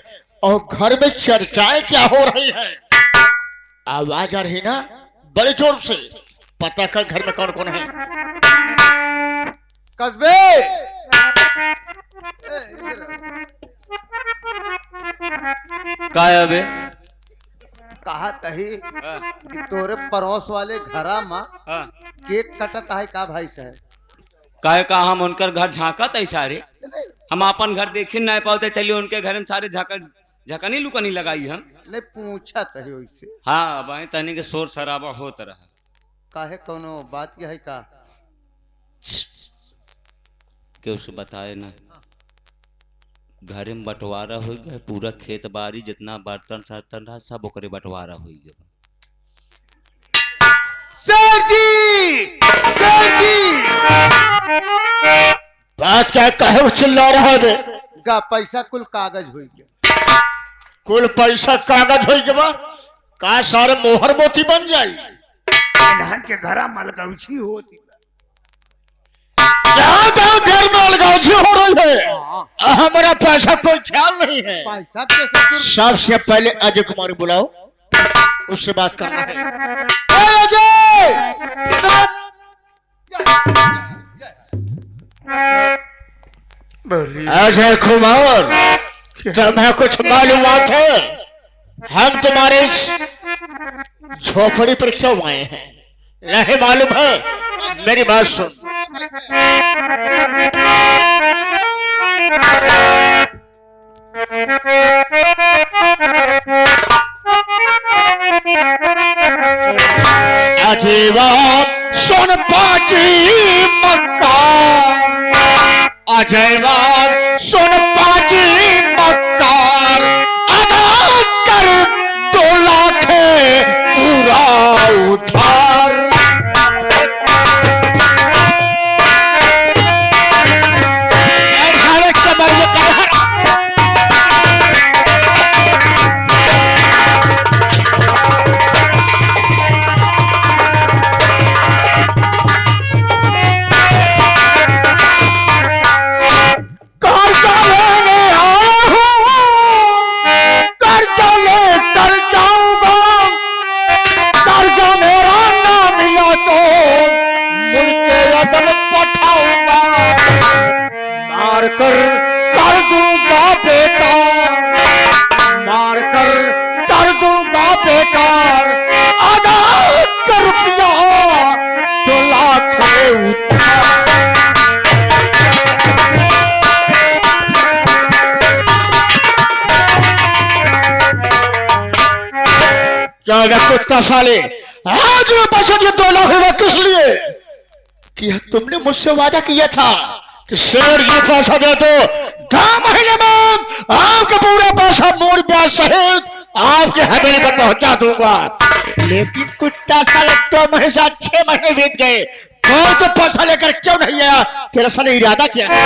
और घर में चर्चाएं क्या हो रही है। आवाज आ रही ना बड़े जोर से, पता कर घर में कौन कौन है। कस्बे का है बे? कहा तही कि तोरे पड़ोस वाले घरा में हाँ। केक कटत है का भाई साहब? काहे का हम उनकर घर झांकत है सारे, हम अपन घर देखे नहीं पाते, चलिए उनके घर में सारे झकनी लुकनी लगाई हम। नहीं पूछा तही वैसे। हाँ भाई तनी के शोर शराबा होत रहा। काहे कोनो बात क्या है का? क्यों से बताए ना, घर में बंटवारा हो गया, पूरा खेत बाड़ी जितना बर्तन सर्तन रहा सब ओकरे बंटवारा हो गया। सर जी, सर जी, बात क्या कहे चिल्ला रहा है बे? का पैसा कुल कागज हो गया। कुल पैसा कागज हो गया का सारे मोहर मोती बन जाई। धान के घरा मलगौछी होती यहाँ तो घर में अलगावजी हो रही है, हमारा पैसा कोई ख्याल नहीं है। पैसा कैसे तुर... सबसे पहले अजय कुमार बुलाओ, उससे बात करना है। अजय कुमार, तुम्हें कुछ मालूमात है? हम तुम्हारे झोपड़ी पर क्यों आए हैं? नहीं मालूम है? मेरी बात सुन। अजीबात सुन पाची मक्का, अजयवाद सुन पाची मक्कार, अदा कर 2 लाख पूरा उधार। क्या कुत्ता साले, आज मैं बचत ये 2 लाख रुपए किस लिए? कि तुमने मुझसे वादा किया था कि शेर ये पैसा दे दो 2 महीने में आपका पूरा पैसा मोड़ ब्याज सहित आपके हवेली पर पहुंचा दूंगा। लेकिन कुत्ता साले 2 महीने से 6 महीने बीत गए, कोई तो पैसा लेकर क्यों नहीं आया? तेरा साले इरादा क्या है?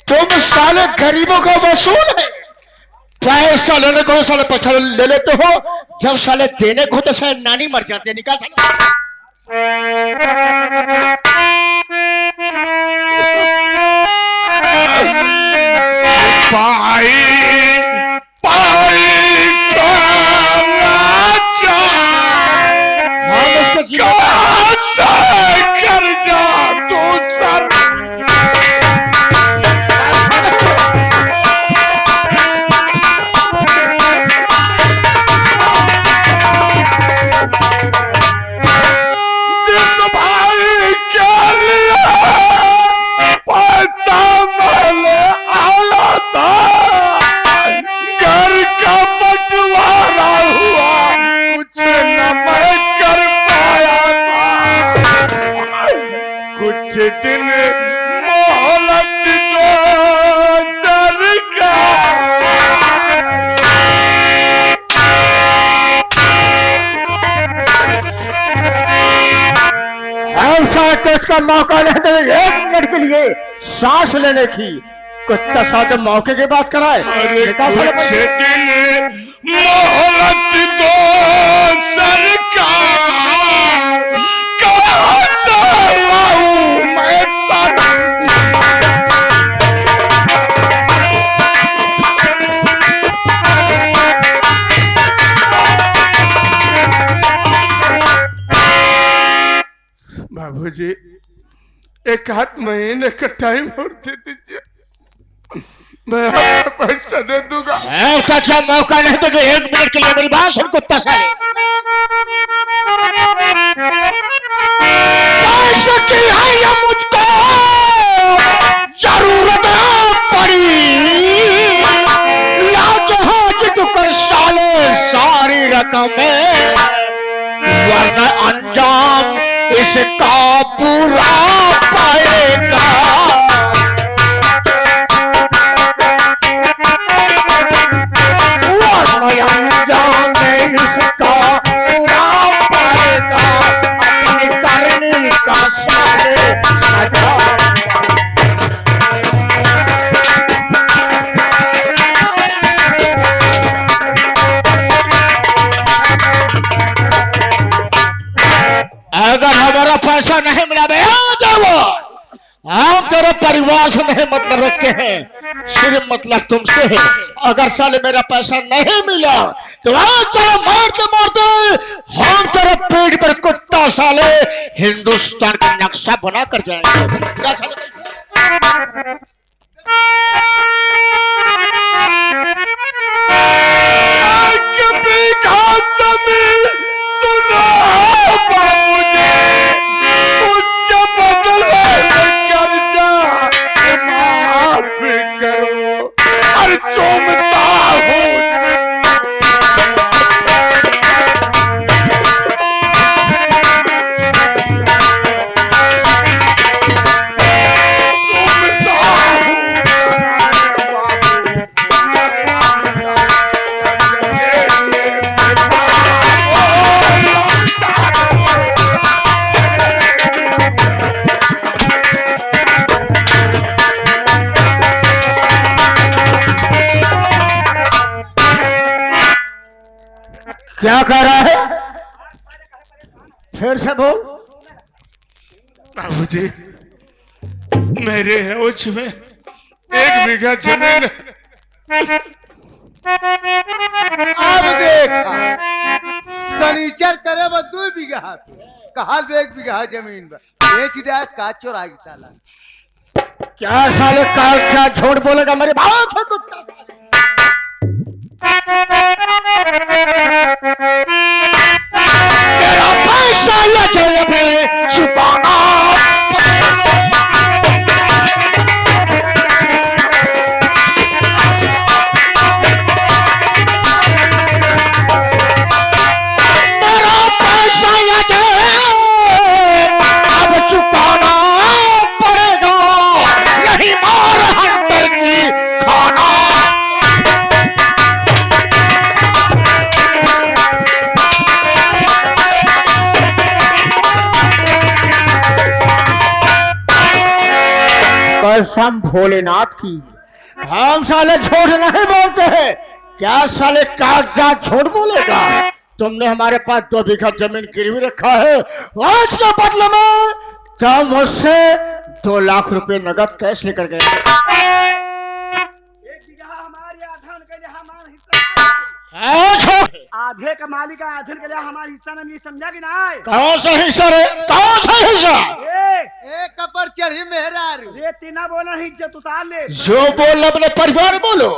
तुम साले गरीबों का वसूल है, पैसा लेने को साले पैसा ले लेते हो, जब साले देने को तो शायद नानी मर जाते। निकाल पाई पाई कर जा तू सर। पैसा मैंने आया था मौका नहीं देंगे 1 मिनट के लिए सांस लेने की। कुत्ता साथ मौके की बात कराए। अरे निकाल साले कुछ पैसे। दिन मोहलत दो सरकार, कहाँ से लाऊं मैं बाबूजी 1 महीने का टाइम और दे दीजिए, मैं आपका पैसा दे दूंगा। ऐसा क्या मौका नहीं देंगे 1 मिनट के लिए। मेरी बात सुन कुत्ता साले। पैसे की है या मुझको जरूरत पड़ी, लाजहाज कर साले सारी रकम, वरना अंजाम इसका पूरा पाएगा। अंजाम इसका पूरा पाएगा, अपनी करनी का साले सजा। अगर हमारा पैसा नहीं मिला बे जाओ, हम तेरे परिवार से नहीं मतलब रखते हैं, सिर्फ मतलब तुमसे है। अगर साले मेरा पैसा नहीं मिला तो आज तेरा मारते मारते हम तेरे पेट पर कुत्ता साले हिंदुस्तान का नक्शा बना कर जाएंगे। क्या साले? क्या कह रहा है? फिर से बोल। बाबूजी मेरे होश में 1 बीघा जमीन अब देखा सनीचर करे वो 2 बीघा कहा 1 बीघा जमीन बेच दिया का चोराई साला। क्या साले क्या झूठ बोलेगा मेरे बात है कुत्ता। तेरा पैसा या जेब में छुपाना, मेरा पैसा या जेब अब छुपाना पड़ेगा, यही मार हंटर की खाना। कसम भोलेनाथ की हम साले झूठ नहीं बोलते हैं। क्या साले कागजात झूठ बोलेगा? तुमने हमारे पास 2 बीघा जमीन गिरवी रखा है, आज के बदले में तुम मुझसे 2 लाख रुपए नगद कैश लेकर गए। 1 बीघा हमारे आधन के लिए हमारा हिस्सा, आधे का मालिक आधे के लिए हमारा हिस्सा नहीं, समझा कि ना? कौन सा हिस्सा रे? कौन सा हिस्सा? एक कपर चढ़ी मेहरारू रे तीना बोला ही इज्जत उतार ले। जो बोल अपने परिवार बोलो,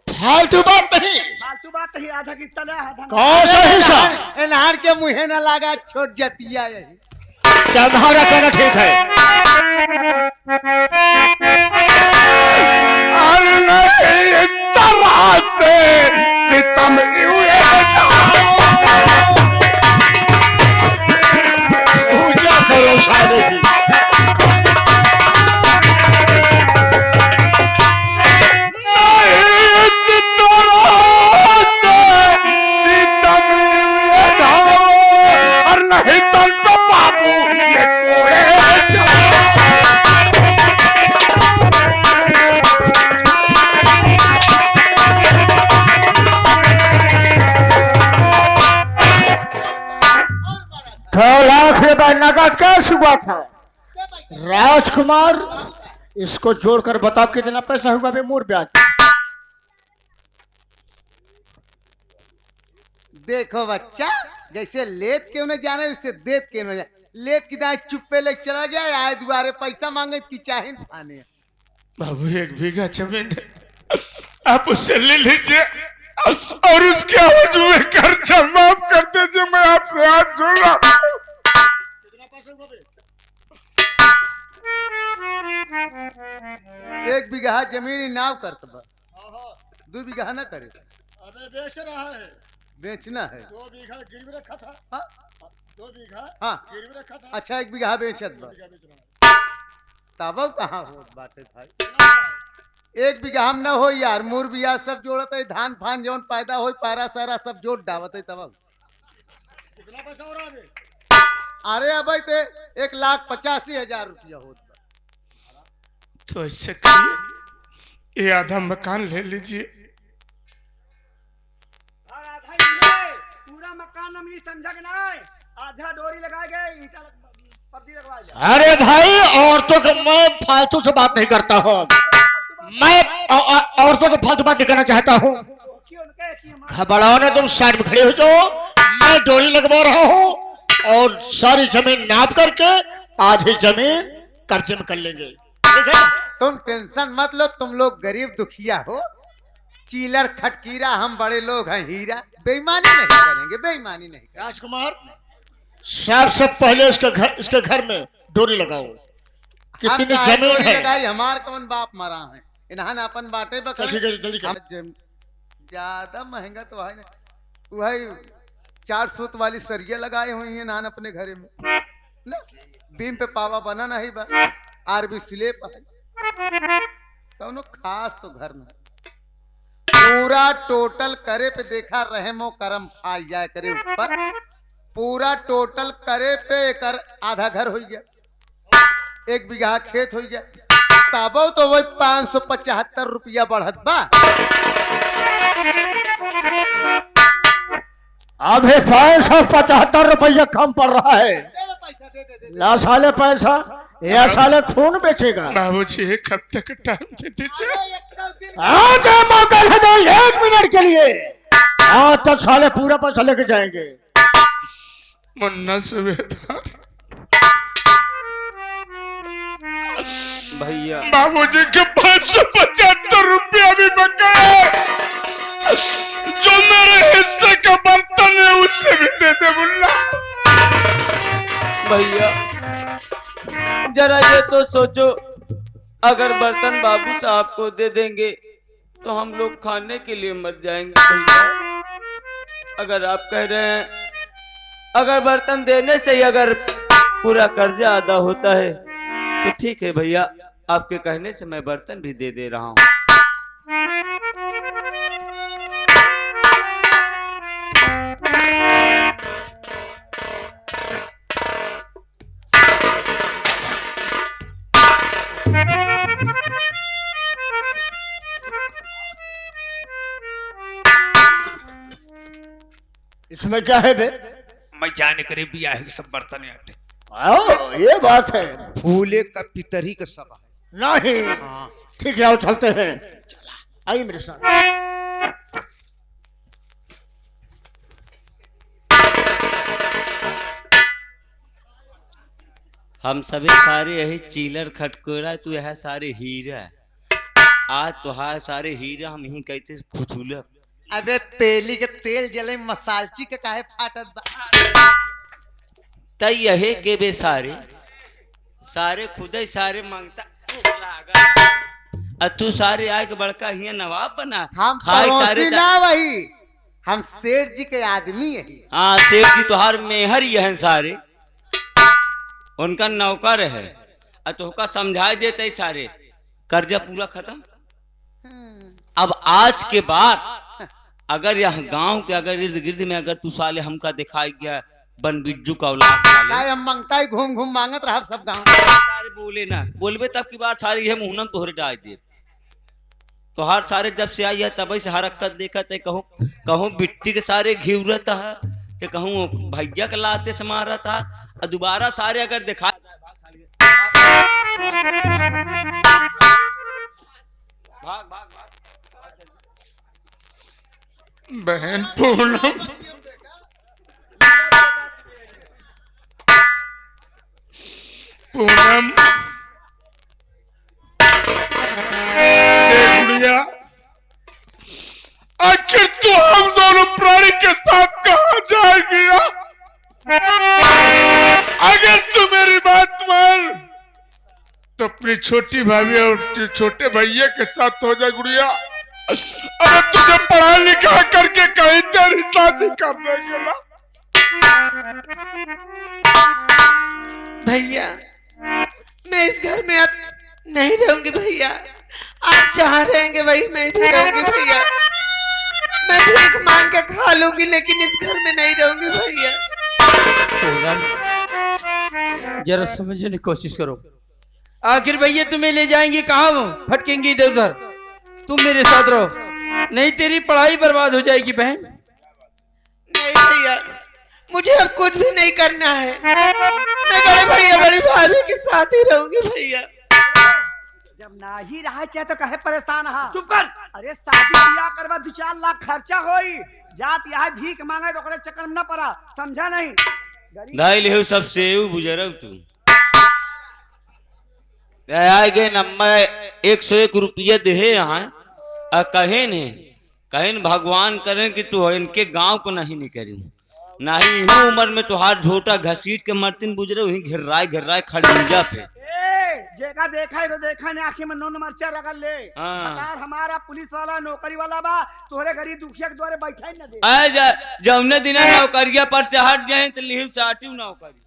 फालतू बात नहीं। फालतू बात नहीं, आधा हिस्सा ले आधा। कौन सा हिस्सा? एनहार के मुहे न लगा छोट जतिया यही। तुम्हारा कहना ठीक है। इस तरह से सितम पूजा करो साले की। और नहीं तो बाबू ये लाख रुपए नगद कैश हुआ था। राजकुमार, इसको जोड़कर बताओ कितना पैसा हुआ बे मूर ब्याज। देखो बच्चा, जैसे लेत क्यों न जाने उससे देत क्यों न जाने। लेत की दाएं चुप्पे ले चला गया, आए दुआरे पैसा मांगे की चाहे खाने। बाबू 1 बीघा जमीन है, आप उससे ले लीजिए और उसके आवाज में कर्जा माफ कर दीजिए। मैं आपसे हाथ जोड़ रहा हूं। 1 बीघा जमीन नाव करत बा, 2 बीघा न करे। अबे बेच रहा है, बेचना है। 2 बीघा गिरवी रखा था। हाँ? 2 बीघा हाँ गिरवी रखा था। अच्छा 1 बीघा बेचत बा, तब कहाँ हो बाटे भाई। 1 बीघा हम न हो यार, मूर बिया सब जोड़त है, धान फान जौन पैदा हो पारा सारा सब जोड़ डावत है तब। कितना पैसा हो रहा है? अरे अब ते 1,85,000 रुपया होत बा। तो ऐसे करिए, ये आधा मकान ले लीजिए। पूरा मकान हम समझा के ना, आधा डोरी लगाए गए, ईंटा पर्दी लगवाए जाए। अरे भाई, औरतों को मैं फालतू से बात नहीं करता हूँ। मैं औरतों को फालतू बात नहीं करना चाहता हूँ। खबड़ाओ ने तुम साइड में खड़े हो जाओ, मैं डोरी लगवा रहा हूँ और सारी जमीन नाप करके आधी जमीन कर्जे में कर लेंगे, ठीक है? तुम टेंशन मत लो, तुम लोग गरीब दुखिया हो, चीलर खटकीरा, हम बड़े लोग हैं हीरा। बेईमानी नहीं करेंगे, बेईमानी नहीं करेंगे। राजकुमार, सबसे पहले इसके घर में डोरी लगाओ। कितनी जमीन है? लगाई, हमार कौन बाप मरा है, इन्हान अपन बाटे बकर। जल्दी कर। ज्यादा महंगा तो है ना, वही 4 सूत वाली सरिया लगाए हुई है नान अपने घरे में ना, बीम पे पावा बना नहीं बा, आरबी स्लेप है, कौनो खास तो घर में पूरा टोटल करे पे देखा रहमो करम खाई जाए करे ऊपर, पूरा टोटल करे पे कर आधा घर हो गया, 1 बीघा खेत हो गया, तबो तो वही 575 रुपया बढ़त बा। अभी 575 रुपया कम पड़ रहा है। ला साले पैसा, या साले खून बेचेगा। बाबूजी 1 हफ्ते का टाइम दे दीजिए। आज मौका है तो 1 मिनट के लिए, आज तक साले पूरा पैसा लेके जाएंगे। मुन्ना सुबेदार, भैया बाबूजी के 575 रुपया भी बका है, जो मेरे हिस्से का बर्तन है उससे भी दे दे मुन्ना। भैया जरा ये तो सोचो, अगर बर्तन बाबू साहब को दे देंगे तो हम लोग खाने के लिए मर जाएंगे भैया। अगर आप कह रहे हैं अगर बर्तन देने से ही अगर पूरा कर्जा अदा होता है तो ठीक है भैया, आपके कहने से मैं बर्तन भी दे रहा हूँ। इसमें क्या है बे? मैं जाने करे भी आए सब बर्तन हटे। आओ, ये बात है। फूले का पितरी का सभा नहीं, ठीक है, आओ चलते हैं। आइए मेरे साथ। हम सभी सारे यही चीलर खटकोरा, तू यह सारे हीरा, आज तुहार सारे हीरा हम यही कहते खुचूल। अबे तेली के तेल जले मसालची के काहे फाटत बा। तई यहे के बे सारे सारे खुदे सारे मांगता लागा, तू सारे आए के बड़का हिया नवाब बना। हम खाए सारे पड़ोसी ना वही, हम सेठ जी के आदमी है। हाँ, सेठ जी तुहार मेहर ही है सारे, उनका नौकर है, तुहका समझाई देते सारे, कर्जा पूरा खत्म। अब आज के बाद अगर यह गांव के अगर इर्द गिर्द में अगर तू साले हमका दिखाई गया बन बिज्जू का औलाद साले, काय हम मांगता ही घूम घूम मांगत रहा सब गांव। सारे बोले ना, बोलबे तब की बात सारी है, मुहनम तोहरे डाल दे। तो हर सारे जब से आई है तब से हरकत देखत है, कहूँ कहूँ बिट्टी के सारे घिवरत है, कहूँ भैया के लाते से मारा था, और दोबारा सारे अगर दिखा भाग भाग भाग बहन पूनम, पूनम देख गुड़िया, आखिर तू हम दोनों प्राणी के साथ कहाँ जाएगी? अगर तू मेरी बात मान तो अपनी छोटी भाभी और छोटे भैया के साथ हो जा गुड़िया। अरे तुझे पढ़ा लिखा करके कहीं तेरी शादी करने के ना। भैया मैं इस घर में अब नहीं रहूंगी भैया, आप जहाँ रहेंगे वही मैं भी रहूंगी भैया। मैं भीख मांग के खा लूंगी लेकिन इस घर में नहीं रहूंगी भैया। जरा समझने की कोशिश करो। आखिर भैया तुम्हें ले जाएंगे कहाँ, वो भटकेंगे इधर उधर। तुम मेरे साथ रहो, नहीं तेरी पढ़ाई बर्बाद हो जाएगी बहन। नहीं भैया, मुझे अब कुछ भी नहीं करना है। मैं बड़े भैया बड़ी भाभी के साथ ही रहूंगी भैया। जब ना ही रहा चाहे तो कहे परेशान हा। चुप कर। अरे शादी ब्याह करवा 2-4 लाख खर्चा होई, जात यहाँ भीख मांगे तो ओकरे चक्कर में न पड़ा, समझा नहीं? दाई ले सब सेव बुजरग तू आगे नंबर 101 रुपया दे यहाँ कहे ने भगवान करें कि तू इनके गांव को नहीं निकली, नहीं ही उम्र में तुहार झोटा घसीट के मरतीन गुजरे वही घिर्राए खड़ीजा पे। जेका देखा है तो देखा ने आंखें में नून मरचा रगल ले। हाँ। सरकार हमारा पुलिस वाला नौकरी वाला बा, तोहरे गरीब दुखिया के द्वारे बैठा ही न दे। जौने दिन नौकरिया पर से हट जाए तो लिहिव चाटी नौकरी।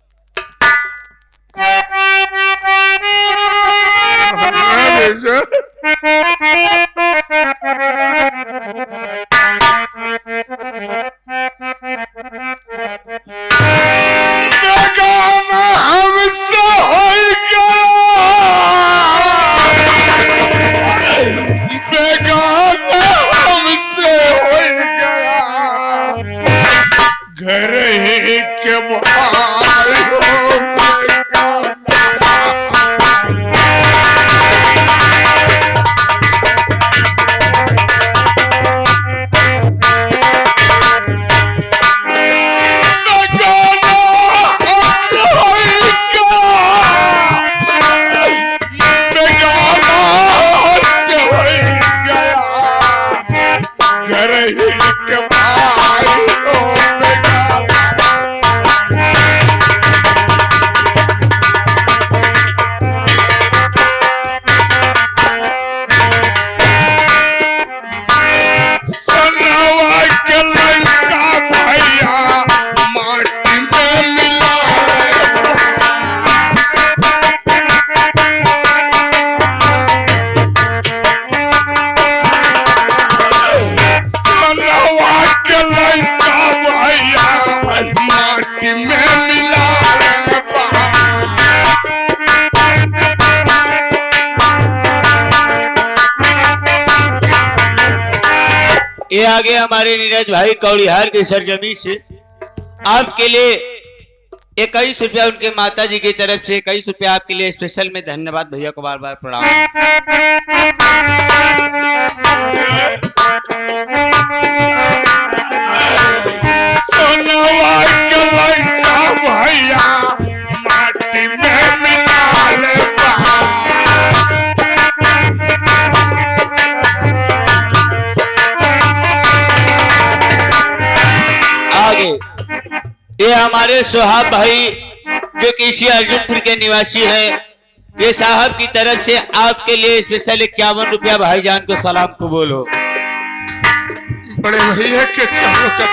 घर ही के भाई ये आगे हमारे नीरज भाई कौड़िहार की सरजमी से आपके लिए 21 रुपया उनके माता जी की तरफ से 21 रुपया आपके लिए स्पेशल में धन्यवाद। भैया को बार बार प्रणाम। भैया माटी में मिला ले आगे ये हमारे सुहाब भाई जो किसी अर्जुनपुर के निवासी हैं, ये साहब की तरफ से आपके लिए स्पेशल 51 रुपया भाईजान को सलाम कबूल हो। बड़े भैया के चरणों का